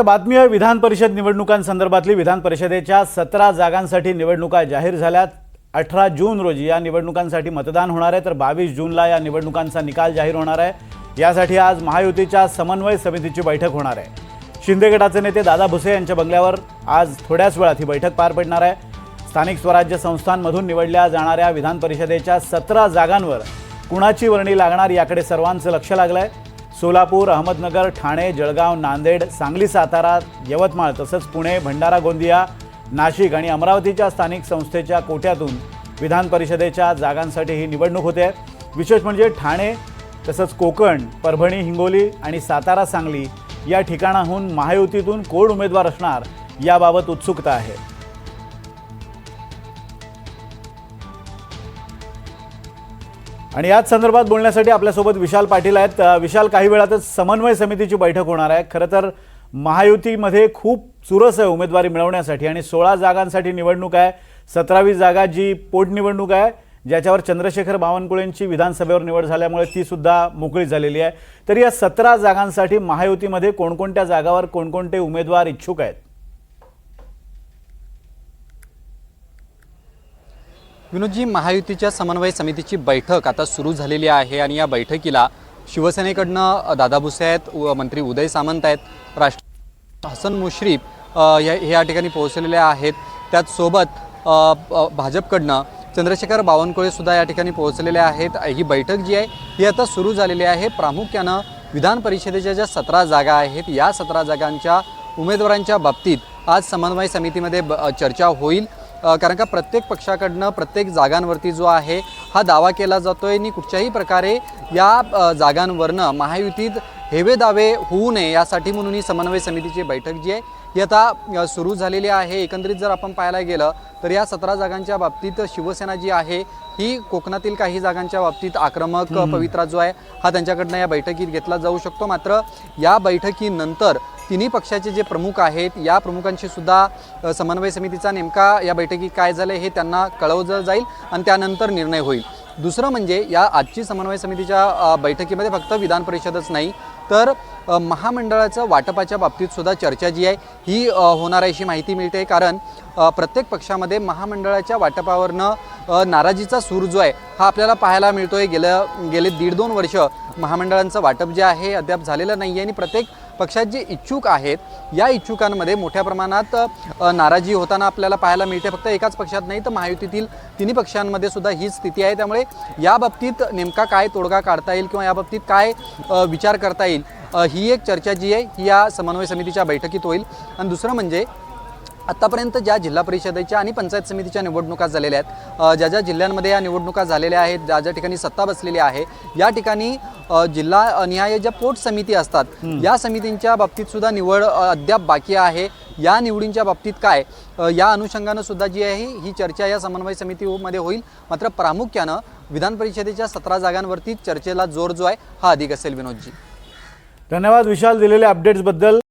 बातमी आहे विधान परिषद निवडणुकांसंदर्भातली। विधान परिषदेच्या 17 जागांसाठी निवडणुका जाहीर झाल्यात। 18 जून रोजी या निवडणुकांसाठी मतदान होणार आहे, तर 22 जूनला या निवडणुकांचा निकाल जाहीर होणार आहे। यासाठी आज महायुतीच्या समन्वय समितीची बैठक होणार आहे। शिंदे गटाचे नेते दादा भुसे यांच्या बंगल्यावर आज थोड्याच वेळात ही बैठक पार पडणार आहे। स्थानिक स्वराज्य संस्थांमधून निवडल्या जाणाऱ्या विधान परिषदेच्या 17 जागांवर कुणाची वर्णी लागणार याकडे सर्वांचं लक्ष लागलंय। सोलापूर, अहमदनगर, ठाणे, जळगाव, नांदेड, सांगली, सातारा, यवतमाळ तसंच पुणे, भंडारा, गोंदिया, नाशिक आणि अमरावतीच्या स्थानिक संस्थेच्या कोट्यातून विधान परिषदेच्या जागांसाठी ही निवडणूक होते। विशेष म्हणजे ठाणे तसंच कोकण, परभणी, हिंगोली आणि सातारा, सांगली या ठिकाणाहून महायुतीतून कोण उमेदवार असणार याबाबत उत्सुकता आहे। आणि याच संदर्भात बोलण्यासाठी आपल्यासोबत विशाल पाटील आहेत। विशाल, काही वेळातच समन्वय समितीची बैठक होणार आहे। खरं तर महायुतीमध्ये खूप चुरस आहे उमेदवारी मिळवण्यासाठी आणि 16 जागांसाठी निवडणूक आहे। 17वी जागा जी पोटनिवडणूक आहे, ज्याच्यावर चंद्रशेखर बावनकुळेंची विधानसभेवर निवड झाल्यामुळे ती सुद्धा मोकळी झालेली आहे। तर या 17 जागांसाठी महायुतीमध्ये कोणकोणत्या जागावर कोणकोणते उमेदवार इच्छुक आहेत? विनोदजी, महायुतीच्या समन्वय समितीची बैठक आता सुरू झालेली आहे आणि या बैठकीला शिवसेनेकडनं दादा भुसे आहेत, मंत्री उदय सामंत आहेत, राष्ट्र हसन मुश्रीफ या ठिकाणी पोहोचलेले आहेत। त्याचसोबत भाजपकडनं चंद्रशेखर बावनकुळे सुद्धा या ठिकाणी पोहोचलेले आहेत। ही बैठक जी आहे ही आता सुरू झालेली आहे। प्रामुख्यानं विधान परिषदेच्या ज्या 17 जागा आहेत या 17 जागांच्या उमेदवारांच्या बाबतीत आज समन्वय समितीमध्ये चर्चा होईल। कारण का प्रत्येक पक्षाकडनं प्रत्येक जागांवरती जो आहे हा दावा केला जातोय आणि कुठच्याही प्रकारे या जागांवरनं महायुतीत हेवे दावे होऊ नये यासाठी म्हणून ही समन्वय समितीची बैठक जी आहे ही आता सुरू झालेली आहे। एकंदरीत जर आपण पाहायला गेलं तर या 17 जागांच्या बाबतीत शिवसेना जी आहे ही कोकणातील काही जागांच्या बाबतीत आक्रमक पवित्रा जो आहे हा त्यांच्याकडनं या बैठकीत घेतला जाऊ शकतो। मात्र या बैठकीनंतर तिन्ही पक्षाचे जे प्रमुख आहेत या प्रमुखांशी सुद्धा समन्वय समितीचा नेमका या बैठकीत काय झालं हे त्यांना कळवलं जाईल आणि त्यानंतर निर्णय होईल। दुसरं म्हणजे या आजची समन्वय समितीच्या बैठकीमध्ये फक्त विधान परिषदच नाही तर महामंडळाचं वाटपाच्या बाबतीत सुद्धा चर्चा जी आहे ही होणार आहे अशी माहिती मिळते। कारण प्रत्येक पक्षामध्ये महामंडळाच्या वाटपावरनं नाराजीचा सूर जो आहे हा आपल्याला पाहायला मिळतोय। गेले 1.5-2 वर्ष महामंडळांचं वाटप जे आहे अद्याप झालेलं नाही आहे आणि प्रत्येक पक्षात जे इच्छुक आहेत या इच्छुकांमध्ये मोठ्या प्रमाणात नाराजी होताना आपल्याला पाहायला मिळते। फक्त एकाच पक्षात नाही तर महायुतीतील तिन्ही पक्षांमध्ये सुद्धा हीच स्थिती आहे। त्यामुळे या बाबतीत नेमका काय तोडगा काढता येईल किंवा या बाबतीत काय विचार करता येईल ही एक चर्चा जी आहे ही या समन्वय समितीच्या बैठकीत होईल। आणि दुसरं म्हणजे आत्तापर्यंत ज्या जिल्हा परिषदेच्या आणि पंचायत समितीच्या निवडणुका झालेल्या आहेत, ज्या ज्या जिल्ह्यांमध्ये या निवडणुका झालेल्या आहेत, ज्या ज्या ठिकाणी सत्ता बसलेली आहे या ठिकाणी जिल्हा निहाय ज्या पोट समिती असतात या समितींच्या बाबतीत सुद्धा निवड अद्याप बाकी आहे। या निवडींच्या बाबतीत काय या अनुषंगानं सुद्धा जी आहे ही चर्चा या समन्वय समितीमध्ये होईल। मात्र प्रामुख्यानं विधान परिषदेच्या 17 जागांवरती चर्चेला जोर जो आहे हा अधिक असेल। विनोदजी, धन्यवाद विशाल दिलेल्या अपडेट्सबद्दल।